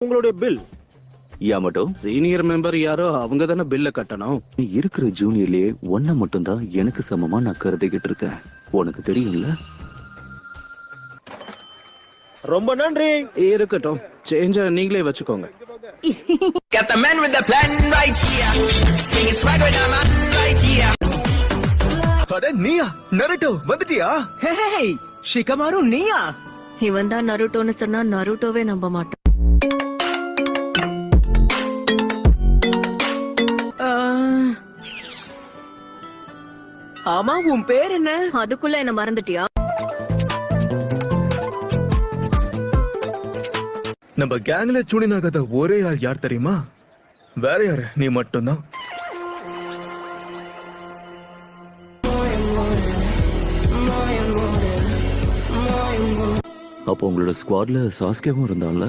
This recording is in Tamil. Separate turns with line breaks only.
உங்களுடைய பில்
யாமட்டோ
சீனியர் மெம்பர் யாரோ அவங்க தானே பில்ல கட்டணும்.
நீ இருக்கிற ஜூனியர்லயே ஒன்ன மட்டும் தான் எனக்கு சமமா நான் கருதிக்கிட்டு இருக்கேன். உனக்கு தெரியும்ல?
ரொம்ப நன்றி. இருக்கட்டும், சேஞ்ச நீங்களே வச்சுக்கோங்க.
Got the man with the plan right here. King is swag with the man right here.
அட நீயா நருட்டோ வந்துட்டியா?
Hey, Shikamaru நீயா?
இவன் தான் நருட்டோன்னு சொன்னா நருட்டோவே நம்ப மாட்டான்.
ஆமா, உன் பேர் என்ன?
அதுக்குள்ள என்ன மறந்துட்டியா?
நம்ம கேங்ல சூனினாகாத ஒரே ஆள் யார் தெரியுமா? வேற யாரு? நீ மட்டும்தான்.
அப்போ உங்களோட ஸ்குவாட்ல சாஸ்கேவும் இருந்தான்ல?